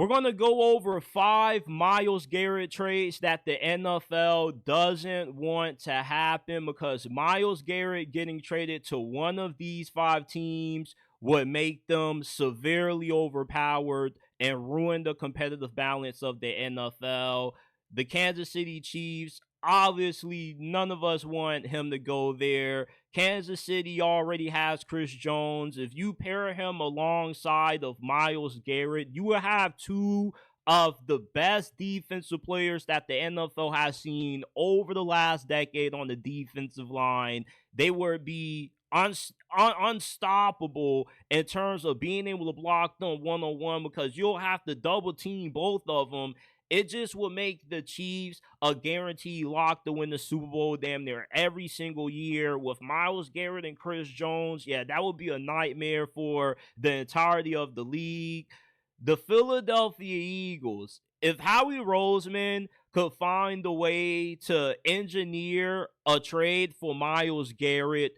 We're going to go over 5 Myles Garrett trades that the NFL doesn't want to happen, because Myles Garrett getting traded to one of these 5 teams would make them severely overpowered and ruin the competitive balance of the NFL. The Kansas City Chiefs, obviously, none of us want him to go there. Kansas City already has Chris Jones. If you pair him alongside of Myles Garrett, you will have 2 of the best defensive players that the NFL has seen over the last decade on the defensive line. They would be unstoppable in terms of being able to block them one-on-one, because you'll have to double team both of them. It just will make the Chiefs a guaranteed lock to win the Super Bowl damn near every single year. With Myles Garrett and Chris Jones, yeah, that would be a nightmare for the entirety of the league. The Philadelphia Eagles, if Howie Roseman could find a way to engineer a trade for Myles Garrett,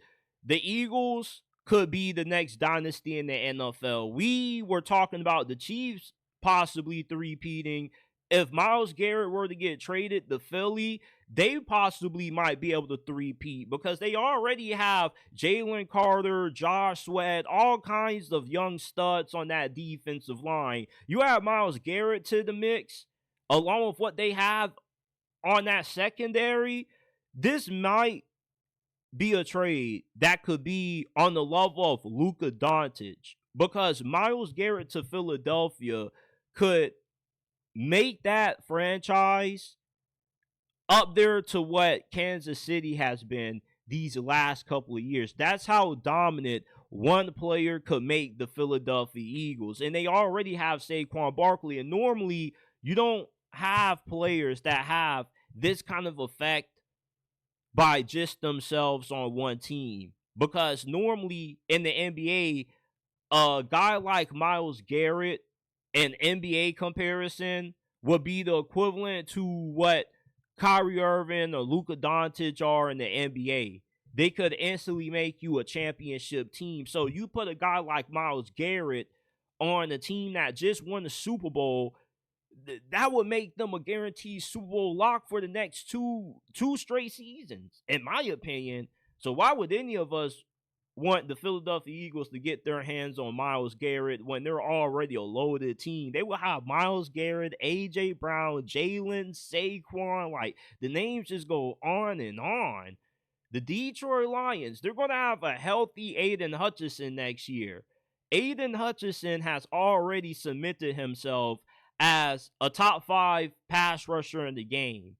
the Eagles could be the next dynasty in the NFL. We were talking about the Chiefs possibly three-peating. If Myles Garrett were to get traded to Philly, they possibly might be able to three-peat, because they already have Jalen Carter, Josh Sweat, all kinds of young studs on that defensive line. You have Myles Garrett to the mix, along with what they have on that secondary. This might be a trade that could be on the level of Luka Doncic, because Myles Garrett to Philadelphia could make that franchise up there to what Kansas City has been these last couple of years. That's how dominant one player could make the Philadelphia Eagles. And they already have Saquon Barkley. And normally, you don't have players that have this kind of effect by just themselves on one team. Because normally in the NBA, a guy like Myles Garrett, an NBA comparison, would be the equivalent to what Kyrie Irving or Luka Doncic are in the NBA. They could instantly make you a championship team. So you put a guy like Myles Garrett on a team that just won the Super Bowl, that would make them a guaranteed Super Bowl lock for the next two straight seasons, in my opinion. So why would any of us want the Philadelphia Eagles to get their hands on Myles Garrett when they're already a loaded team? They will have Myles Garrett, A.J. Brown, Jalen, Saquon. Like, the names just go on and on. The Detroit Lions, they're going to have a healthy Aiden Hutchinson next year. Aiden Hutchinson has already cemented himself as a top 5 pass rusher in the game.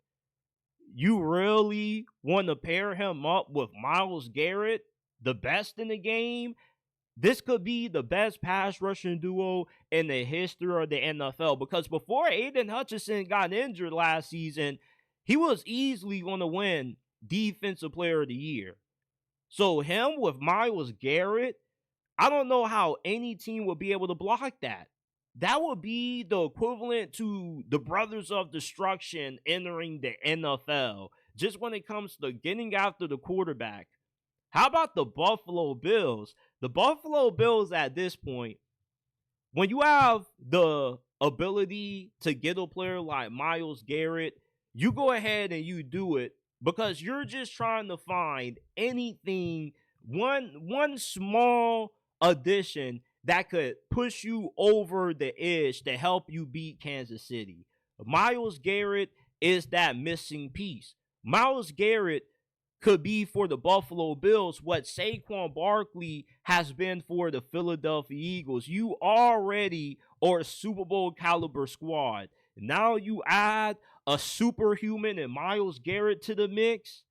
You really want to pair him up with Myles Garrett, the best in the game? This could be the best pass rushing duo in the history of the NFL, because before Aiden Hutchinson got injured last season, he was easily going to win Defensive Player of the Year. So him with Myles Garrett, I don't know how any team would be able to block that. That would be the equivalent to the Brothers of Destruction entering the NFL, just when it comes to getting after the quarterback. How about the Buffalo Bills? The Buffalo Bills at this point, when you have the ability to get a player like Myles Garrett, you go ahead and you do it, because you're just trying to find anything, one small addition that could push you over the edge to help you beat Kansas City. Myles Garrett is that missing piece. Myles Garrett could be for the Buffalo Bills what Saquon Barkley has been for the Philadelphia Eagles. You already are a Super Bowl caliber squad. Now you add a superhuman and Myles Garrett to the mix.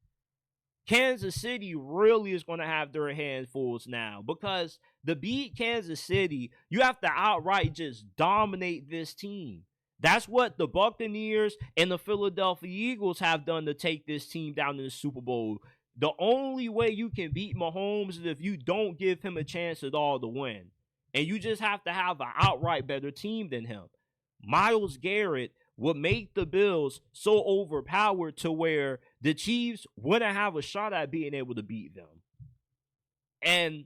Kansas City really is going to have their handfuls now, because to beat Kansas City, you have to outright just dominate this team. That's what the Buccaneers and the Philadelphia Eagles have done to take this team down to the Super Bowl. The only way you can beat Mahomes is if you don't give him a chance at all to win. And you just have to have an outright better team than him. Myles Garrett would make the Bills so overpowered to where the Chiefs wouldn't have a shot at being able to beat them. And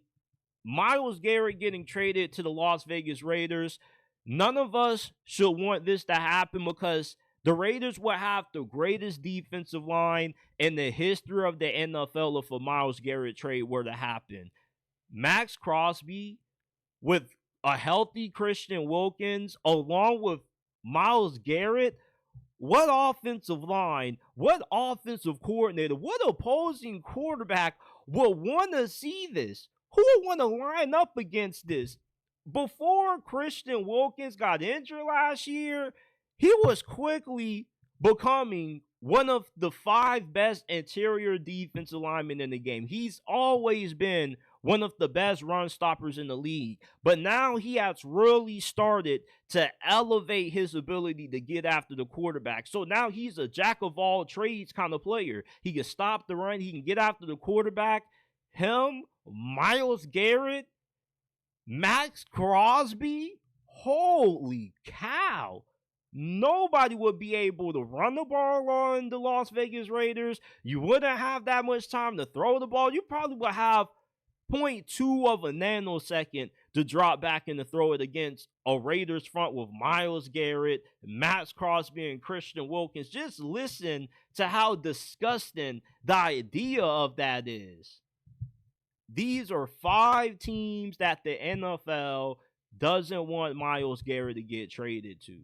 Myles Garrett getting traded to the Las Vegas Raiders, None of us should want this to happen because the Raiders would have the greatest defensive line in the history of the NFL if a Myles Garrett trade were to happen. Max Crosby with a healthy Christian Wilkins along with Myles Garrett, what offensive line, what offensive coordinator, what opposing quarterback would want to see this? Who would want to line up against this? Before Christian Wilkins got injured last year, he was quickly becoming one of the 5 best interior defensive linemen in the game. He's always been one of the best run stoppers in the league. But now he has really started to elevate his ability to get after the quarterback. So now he's a jack of all trades kind of player. He can stop the run, he can get after the quarterback. Him, Myles Garrett, Max Crosby, holy cow. Nobody would be able to run the ball on the Las Vegas Raiders. You wouldn't have that much time to throw the ball. You probably would have zero point 0.2 of a nanosecond to drop back and to throw it against a Raiders front with Myles Garrett, Max Crosby, and Christian Wilkins. Just listen to how disgusting the idea of that is. These are 5 teams that the NFL doesn't want Myles Garrett to get traded to.